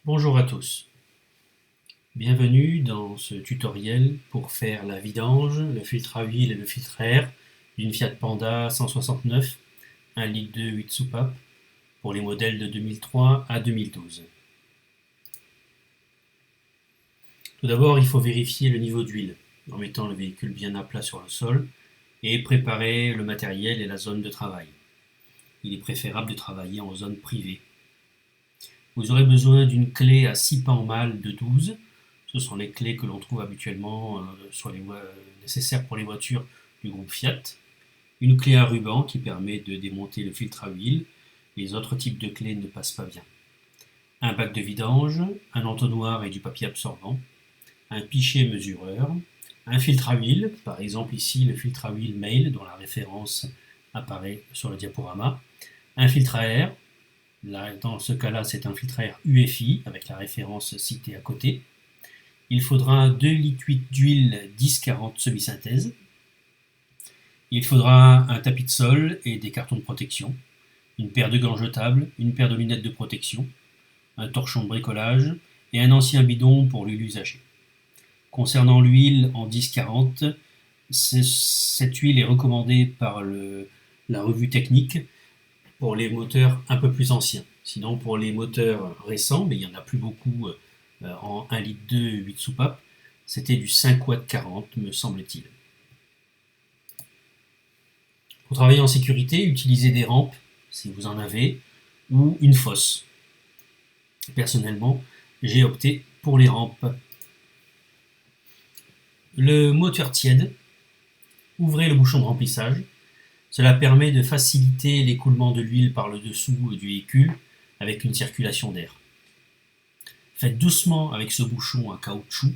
Bonjour à tous, bienvenue dans ce tutoriel pour faire la vidange, le filtre à huile et le filtre à air d'une Fiat Panda 169, 1 litre de 8 soupapes pour les modèles de 2003 à 2012. Tout d'abord, il faut vérifier le niveau d'huile en mettant le véhicule bien à plat sur le sol et préparer le matériel et la zone de travail. Il est préférable de travailler en zone privée. Vous aurez besoin d'une clé à 6 pans mâles de 12. Ce sont les clés que l'on trouve habituellement nécessaires pour les voitures du groupe Fiat. Une clé à ruban qui permet de démonter le filtre à huile. Les autres types de clés ne passent pas bien. Un bac de vidange, un entonnoir et du papier absorbant, un pichet mesureur, un filtre à huile, par exemple ici le filtre à huile Mail dont la référence apparaît sur le diaporama, un filtre à air. Là, dans ce cas-là, c'est un filtre à air UFI avec la référence citée à côté. Il faudra 2,8 litres d'huile 10-40 semi-synthèse. Il faudra un tapis de sol et des cartons de protection, une paire de gants jetables, une paire de lunettes de protection, un torchon de bricolage et un ancien bidon pour l'huile usagée. Concernant l'huile en 10-40, cette huile est recommandée par la revue technique pour les moteurs un peu plus anciens. Sinon, pour les moteurs récents, mais il n'y en a plus beaucoup en 1 litre 2, 8 soupapes, c'était du 5 watts 40, me semble-t-il. Pour travailler en sécurité, utilisez des rampes, si vous en avez, ou une fosse. Personnellement, j'ai opté pour les rampes. Le moteur tiède, ouvrez le bouchon de remplissage. Cela permet de faciliter l'écoulement de l'huile par le dessous du véhicule avec une circulation d'air. Faites doucement avec ce bouchon à caoutchouc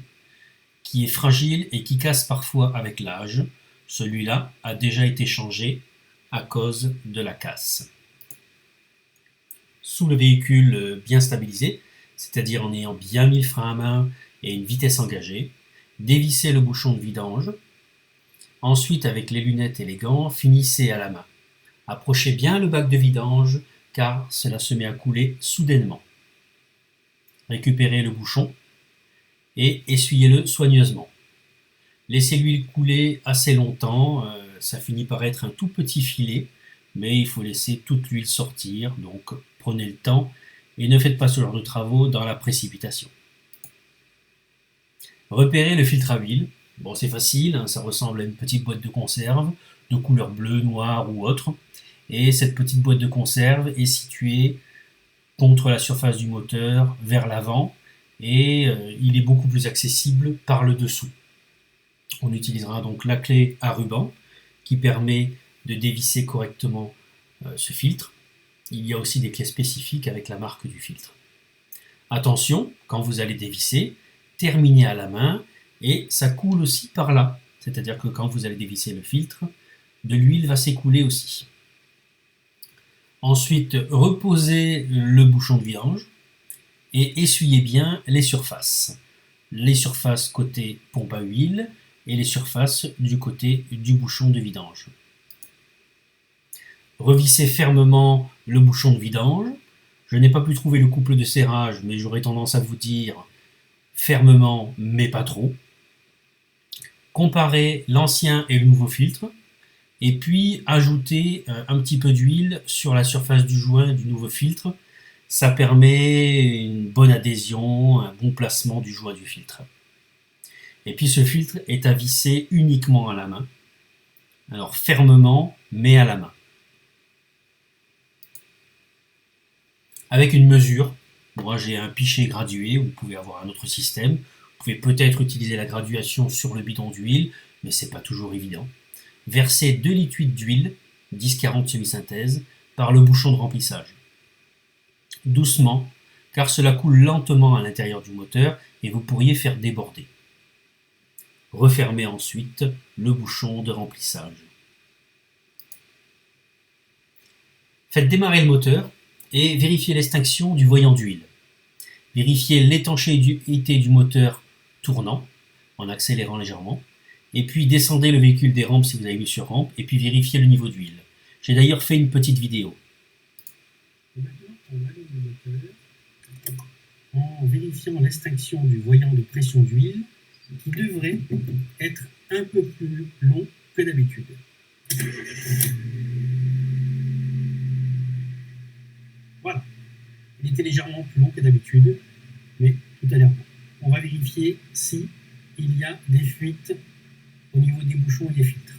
qui est fragile et qui casse parfois avec l'âge. Celui-là a déjà été changé à cause de la casse. Sous le véhicule bien stabilisé, c'est-à-dire en ayant bien mis le frein à main et une vitesse engagée, dévissez le bouchon de vidange. Ensuite, avec les lunettes et les gants, finissez à la main. Approchez bien le bac de vidange car cela se met à couler soudainement. Récupérez le bouchon et essuyez-le soigneusement. Laissez l'huile couler assez longtemps, ça finit par être un tout petit filet, mais il faut laisser toute l'huile sortir, donc prenez le temps et ne faites pas ce genre de travaux dans la précipitation. Repérez le filtre à huile. Bon, c'est facile, hein, ça ressemble à une petite boîte de conserve, de couleur bleue, noire ou autre. Et cette petite boîte de conserve est située contre la surface du moteur, vers l'avant, et il est beaucoup plus accessible par le dessous. On utilisera donc la clé à ruban, qui permet de dévisser correctement ce filtre. Il y a aussi des clés spécifiques avec la marque du filtre. Attention, quand vous allez dévisser, terminez à la main, et ça coule aussi par là. C'est-à-dire que quand vous allez dévisser le filtre, de l'huile va s'écouler aussi. Ensuite, reposez le bouchon de vidange et essuyez bien les surfaces. Les surfaces côté pompe à huile et les surfaces du côté du bouchon de vidange. Revissez fermement le bouchon de vidange. Je n'ai pas pu trouver le couple de serrage, mais j'aurais tendance à vous dire fermement, mais pas trop. Comparez l'ancien et le nouveau filtre, et puis ajoutez un petit peu d'huile sur la surface du joint du nouveau filtre. Ça permet une bonne adhésion, un bon placement du joint du filtre. Et puis ce filtre est à visser uniquement à la main. Alors fermement, mais à la main. Avec une mesure, moi j'ai un pichet gradué, vous pouvez avoir un autre système. Vous pouvez peut-être utiliser la graduation sur le bidon d'huile, mais ce n'est pas toujours évident. Versez 2,8 litres d'huile, 10-40 semi-synthèse, par le bouchon de remplissage. Doucement, car cela coule lentement à l'intérieur du moteur et vous pourriez faire déborder. Refermez ensuite le bouchon de remplissage. Faites démarrer le moteur et vérifiez l'extinction du voyant d'huile. Vérifiez l'étanchéité du moteur tournant en accélérant légèrement, et puis descendez le véhicule des rampes si vous avez mis sur rampe, et puis vérifiez le niveau d'huile. J'ai d'ailleurs fait une petite vidéo. Et maintenant, on allume le moteur en vérifiant l'extinction du voyant de pression d'huile qui devrait être un peu plus long que d'habitude. Voilà, il était légèrement plus long que d'habitude, mais tout à l'heure. On va vérifier si il y a des fuites au niveau des bouchons et des filtres.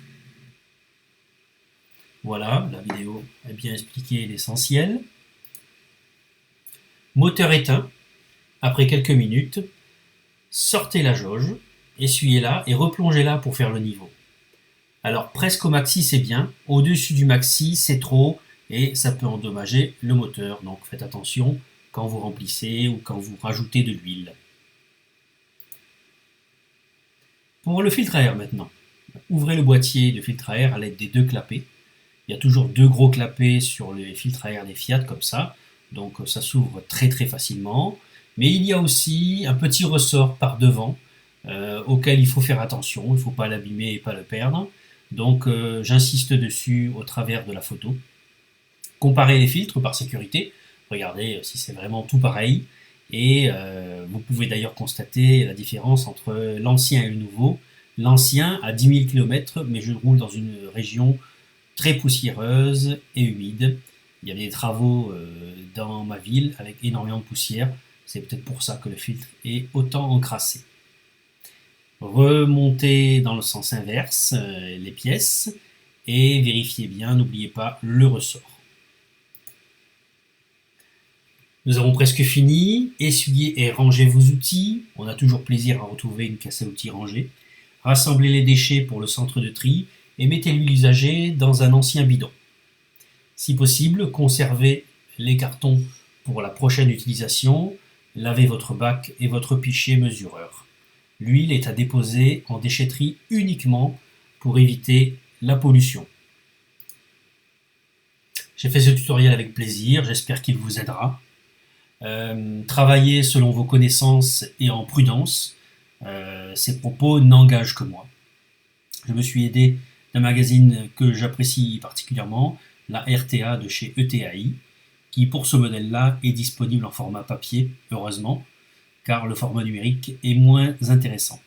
Voilà, la vidéo a bien expliqué l'essentiel. Moteur éteint. Après quelques minutes, sortez la jauge, essuyez-la et replongez-la pour faire le niveau. Alors presque au maxi c'est bien, au-dessus du maxi c'est trop et ça peut endommager le moteur. Donc faites attention quand vous remplissez ou quand vous rajoutez de l'huile. Pour le filtre à air maintenant, ouvrez le boîtier de filtre à air à l'aide des deux clapets. Il y a toujours deux gros clapets sur les filtres à air des Fiat comme ça, donc ça s'ouvre très très facilement. Mais il y a aussi un petit ressort par devant auquel il faut faire attention, il ne faut pas l'abîmer et pas le perdre. Donc j'insiste dessus au travers de la photo. Comparez les filtres par sécurité, regardez si c'est vraiment tout pareil. Et vous pouvez d'ailleurs constater la différence entre l'ancien et le nouveau. L'ancien a 10 000 km, mais je roule dans une région très poussiéreuse et humide. Il y avait des travaux dans ma ville avec énormément de poussière. C'est peut-être pour ça que le filtre est autant encrassé. Remontez dans le sens inverse les pièces et vérifiez bien, n'oubliez pas le ressort. Nous avons presque fini. Essuyez et rangez vos outils. On a toujours plaisir à retrouver une caisse à outils rangée. Rassemblez les déchets pour le centre de tri et mettez l'huile usagée dans un ancien bidon. Si possible, conservez les cartons pour la prochaine utilisation. Lavez votre bac et votre pichet mesureur. L'huile est à déposer en déchetterie uniquement pour éviter la pollution. J'ai fait ce tutoriel avec plaisir, j'espère qu'il vous aidera. Travaillez selon vos connaissances et en prudence. Ces propos n'engagent que moi. Je me suis aidé d'un magazine que j'apprécie particulièrement, la RTA de chez ETAI, qui pour ce modèle-là est disponible en format papier, heureusement, car le format numérique est moins intéressant.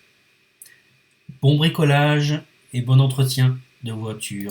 Bon bricolage et bon entretien de voiture.